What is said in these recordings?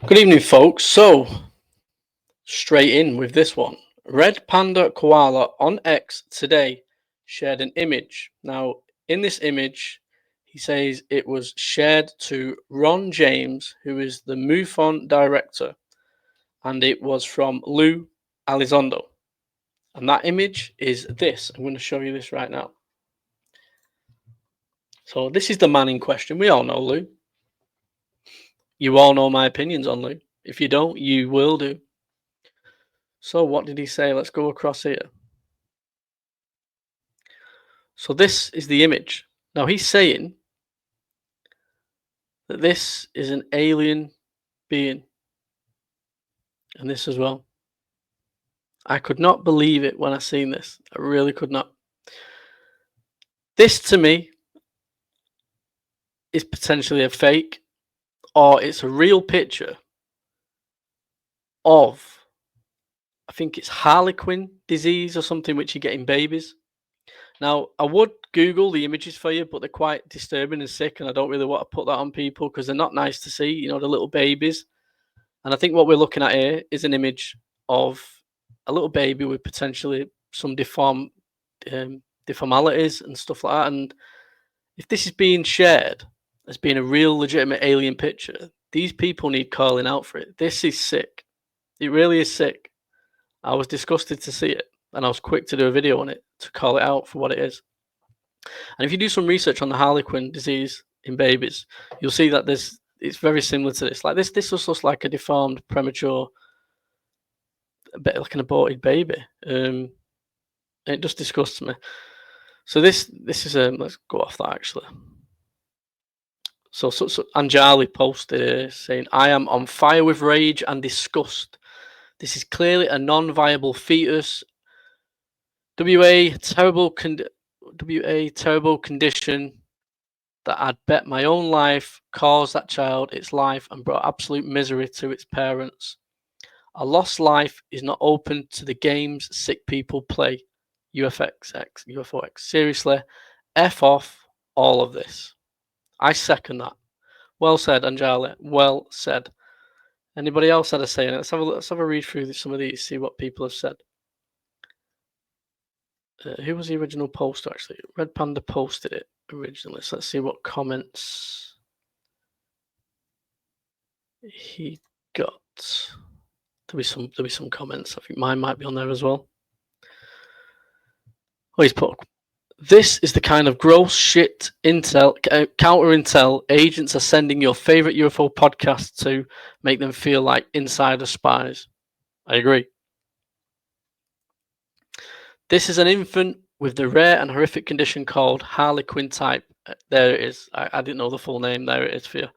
Good evening, folks. So, straight in with this one. Red Panda Koala on X today shared an image. Now, in this image, he says it was shared to Ron James, who is the MUFON Director, and it was from Lue Elizondo. And that image is this. I'm going to show you this right now. So, this is the man in question. We all know Lue. You all know my opinions on Lue. If you don't, you will do. So what did he say? Let's go across here. So this is the image. Now he's saying that this is an alien being. And this as well. I could not believe it when I seen this. I really could not. This to me is potentially a fake, or it's a real picture of, I think it's Harlequin disease or something which you get in babies. Now, I would Google the images for you, but they're quite disturbing and sick, and I don't really want to put that on people because they're not nice to see, you know, the little babies. And I think what we're looking at here is an image of a little baby with potentially some deformalities and stuff like that. And if this is being shared as being a real legitimate alien picture, these people need calling out for it. This is sick. It really is sick. I was disgusted to see it, and I was quick to do a video on it to call it out for what it is. And if you do some research on the Harlequin disease in babies, you'll see that it's very similar to this. Like this was just like a deformed, premature, a bit like an aborted baby. It just disgusts me. So this is let's go off that actually. So Anjali posted saying, "I am on fire with rage and disgust. This is clearly a non-viable fetus. WA terrible condition that I'd bet my own life caused that child its life and brought absolute misery to its parents. A lost life is not open to the games sick people play. UFOX. Seriously, F off all of this." I second that. Well said, Anjali. Well said. Anybody else had a say in it? Let's have a read through some of these, see what people have said. Who was the original poster, actually? Red Panda posted it originally. So let's see what comments he got. There'll be some comments. I think mine might be on there as well. Oh, he's put, "This is the kind of gross shit intel, counter intel agents are sending your favorite UFO podcast to make them feel like insider spies." I agree. "This is an infant with the rare and horrific condition called Harlequin type." There it is. I didn't know the full name. There it is for you.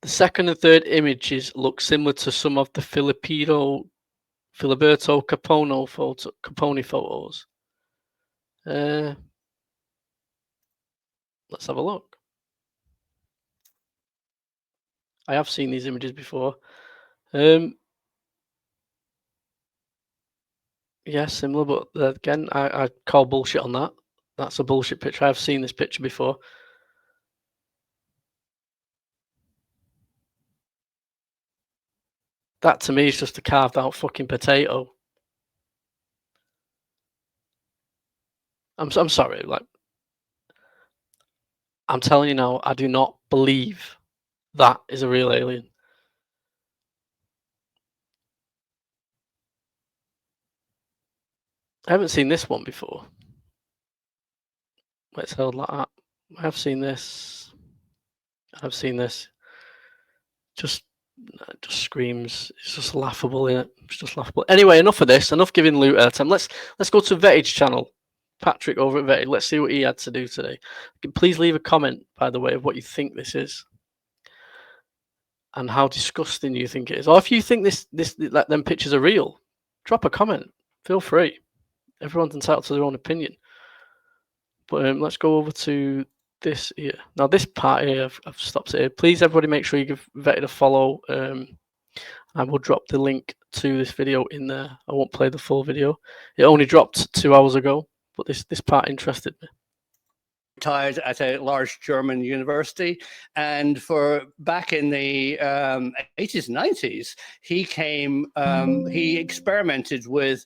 "The second and third images look similar to some of the Filiberto Capone photos. Let's have a look. I have seen these images before. Yeah, similar, but again, I call bullshit on that. That's a bullshit picture. I've seen this picture before. That to me is just a carved out fucking potato. I'm sorry, like, I'm telling you now, I do not believe that is a real alien. I haven't seen this one before. It's held like that. I have seen this. I've seen this. Just screams. It's just laughable, innit? It's just laughable. Anyway, enough of this. Enough giving Lue airtime. Let's go to Vettage channel. Patrick over at Vettage. Let's see what he had to do today. Please leave a comment, by the way, of what you think this is and how disgusting you think it is. Or if you think them pictures are real, drop a comment. Feel free. Everyone's entitled to their own opinion. But let's go over to this here. Now this part here, I've stopped it here. Please, everybody, make sure you give Vetted a follow. I will drop the link to this video in there. I won't play the full video. It only dropped 2 hours ago, but this part interested me. retired at a large German university, and for back in the 80s and 90s, he came. He experimented with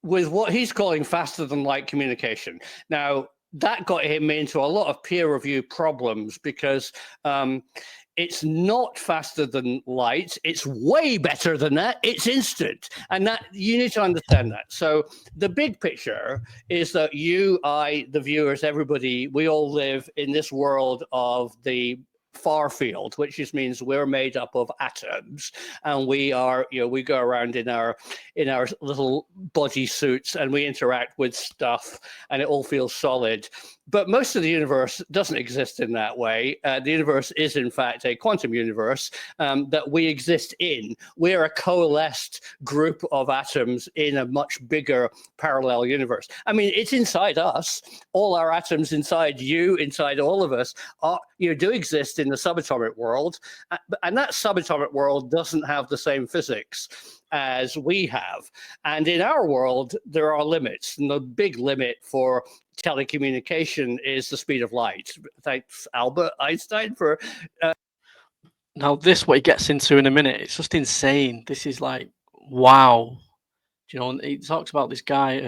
what he's calling faster than light communication. Now, that got him into a lot of peer review problems because it's not faster than light. It's way better than that. It's instant. And that you need to understand that. So the big picture is that you, I, the viewers, everybody, we all live in this world of the far field, which just means we're made up of atoms, and we are, we go around in our little body suits and we interact with stuff and it all feels solid. But most of the universe doesn't exist in that way. The universe is, in fact, a quantum universe that we exist in. We're a coalesced group of atoms in a much bigger parallel universe. I mean, it's inside us. All our atoms inside you, inside all of us, are, do exist in the subatomic world. And that subatomic world doesn't have the same physics as we have. And in our world, there are limits. And the big limit for telecommunication is the speed of light. Thanks, Albert Einstein, for... Now, what he gets into in a minute, it's just insane. This is like, wow. And he talks about this guy,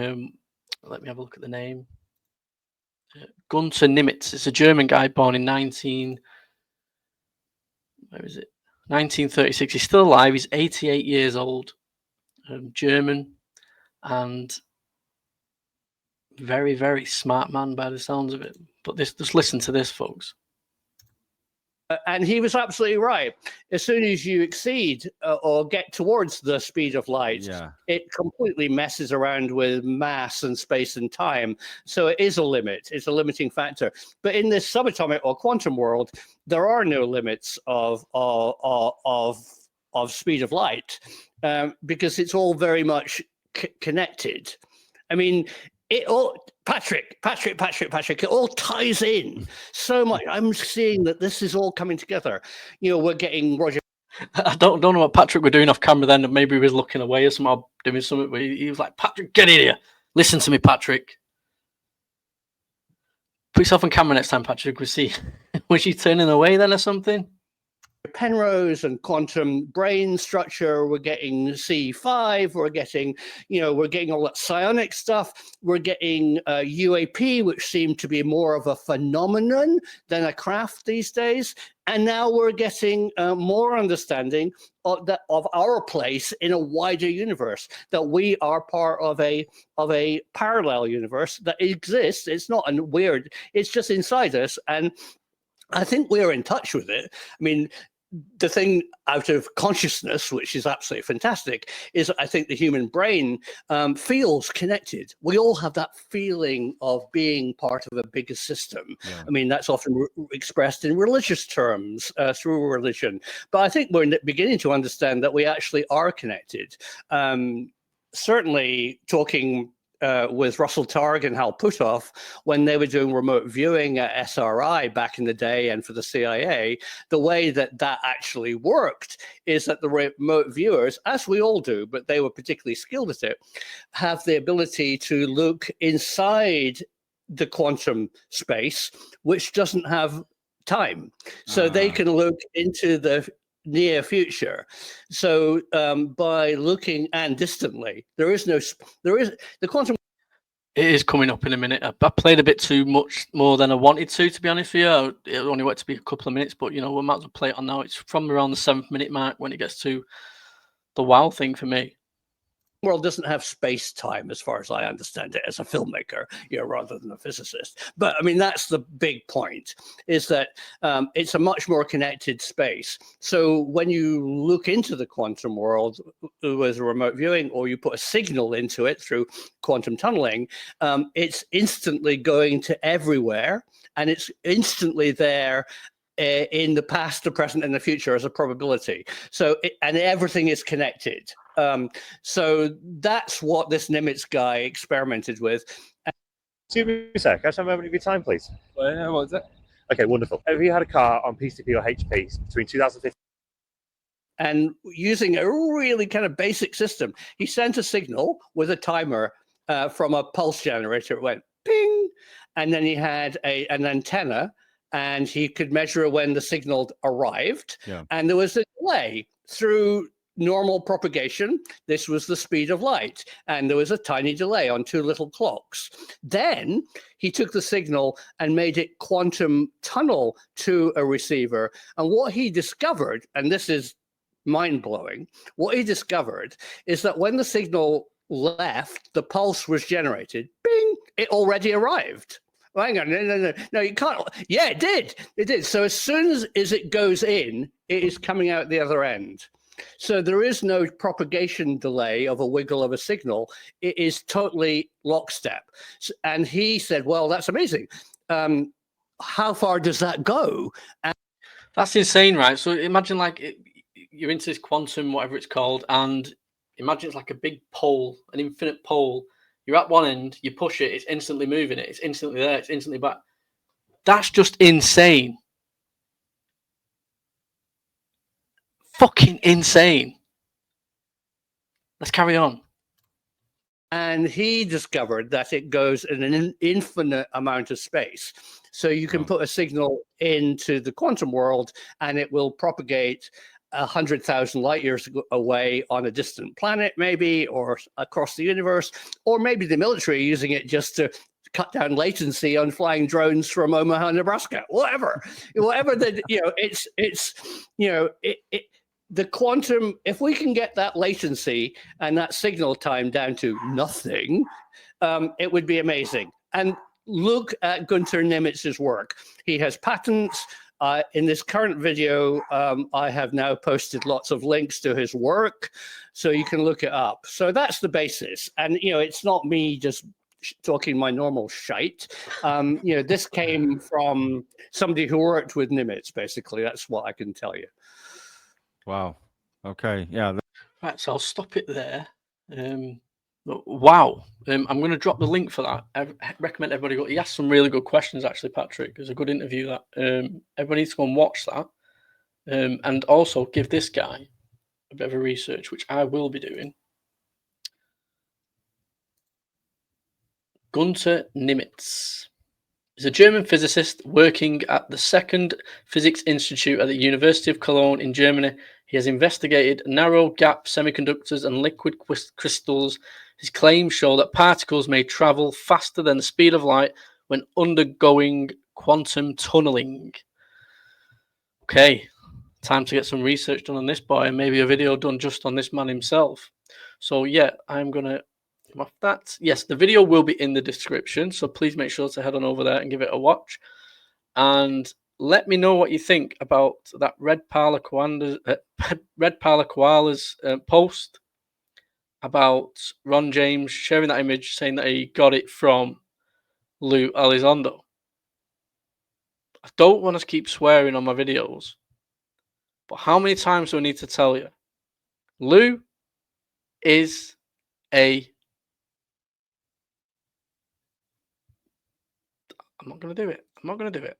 let me have a look at the name. Gunter Nimitz. It's a German guy born in 1936. He's still alive. He's 88 years old. German, and very, very smart man by the sounds of it. But just listen to this, folks. And he was absolutely right. As soon as you exceed or get towards the speed of light, it completely messes around with mass and space and time. So it is a limit. It's a limiting factor. But in this subatomic or quantum world, there are no limits of speed of light because it's all very much connected. I mean, it all, Patrick, it all ties in so much. I'm seeing that this is all coming together. We're getting Roger. I don't know what Patrick were doing off camera then. Maybe he was looking away or something, or doing something. But he was like, Patrick, get in here. Listen to me, Patrick. Put yourself on camera next time, Patrick. We'll see. Was she turning away then or something? Penrose and quantum brain structure. We're getting C5. We're getting all that psionic stuff. We're getting UAP, which seemed to be more of a phenomenon than a craft these days. And now we're getting more understanding of our place in a wider universe, that we are part of a parallel universe that exists. It's not weird. It's just inside us. And I think we're in touch with it. I mean, the thing out of consciousness, which is absolutely fantastic, is I think the human brain feels connected. We all have that feeling of being part of a bigger system. Yeah. I mean, that's often expressed in religious terms through religion. But I think we're beginning to understand that we actually are connected. Certainly talking with Russell Targ and Hal Puthoff, when they were doing remote viewing at SRI back in the day and for the CIA, the way that actually worked is that the remote viewers, as we all do, but they were particularly skilled at it, have the ability to look inside the quantum space, which doesn't have time. So they can look into the near future. So by looking and distantly, there is the quantum. It is coming up in a minute. I played a bit too much more than I wanted to be honest with you. It only went to be a couple of minutes, but we might as well play it on now. It's from around the 7th minute mark when it gets to the wow thing for me. World doesn't have space time, as far as I understand it, as a filmmaker, rather than a physicist. But I mean, that's the big point, is that it's a much more connected space. So when you look into the quantum world with a remote viewing, or you put a signal into it through quantum tunneling, it's instantly going to everywhere, and it's instantly there in the past, the present, and the future as a probability. So, and everything is connected. So that's what this Nimitz guy experimented with. Excuse me a sec. Can I have a moment of your time, please? What was it? Okay, wonderful. Have you had a car on PCP or HP between 2015? And using a really kind of basic system, he sent a signal with a timer from a pulse generator. It went ping, and then he had an antenna, and he could measure when the signal arrived. Yeah. And there was a delay through normal propagation. This was the speed of light, and there was a tiny delay on two little clocks. Then he took the signal and made it quantum tunnel to a receiver. And what he discovered, and this is mind-blowing, what he discovered is that when the signal left, the pulse was generated. Bing! It already arrived. Well, hang on, no, you can't. Yeah, it did. So as soon as it goes in, it is coming out the other end. So there is no propagation delay of a wiggle of a signal. It is totally lockstep. And he said, well, that's amazing. How far does that go? And that's insane, right? So imagine you're into this quantum, whatever it's called, and imagine it's like a big pole, an infinite pole. You're at one end, you push it, it's instantly moving it, it's instantly there, it's instantly back. That's just insane. Fucking insane. Let's carry on. And he discovered that it goes in an infinite amount of space. So you can put a signal into the quantum world and it will propagate 100,000 light years away on a distant planet, maybe, or across the universe, or maybe the military using it just to cut down latency on flying drones from Omaha, Nebraska, whatever the, the quantum, if we can get that latency and that signal time down to nothing, it would be amazing. And look at Gunter Nimitz's work. He has patents. In this current video, I have now posted lots of links to his work, so you can look it up. So that's the basis. And, it's not me just talking my normal shite. This came from somebody who worked with Nimitz, basically. That's what I can tell you. Wow. Okay. Yeah. Right, so I'll stop it there. Wow. I'm going to drop the link for that. I recommend everybody go. He asked some really good questions, actually, Patrick. It was a good interview. That everybody needs to go and watch that, and also give this guy a bit of a research, which I will be doing. Gunter Nimitz is a German physicist working at the Second Physics Institute at the University of Cologne in Germany. He has investigated narrow gap semiconductors and liquid crystals. His claims show that particles may travel faster than the speed of light when undergoing quantum tunneling. Okay, time to get some research done on this boy, and maybe a video done just on this man himself. So yeah, I'm going to come off that. Yes, the video will be in the description, so please make sure to head on over there and give it a watch. And let me know what you think about that Red Parler Koala's post about Ron James sharing that image, saying that he got it from Lue Elizondo. I don't want to keep swearing on my videos, but how many times do I need to tell you? Lue is I'm not going to do it. I'm not going to do it.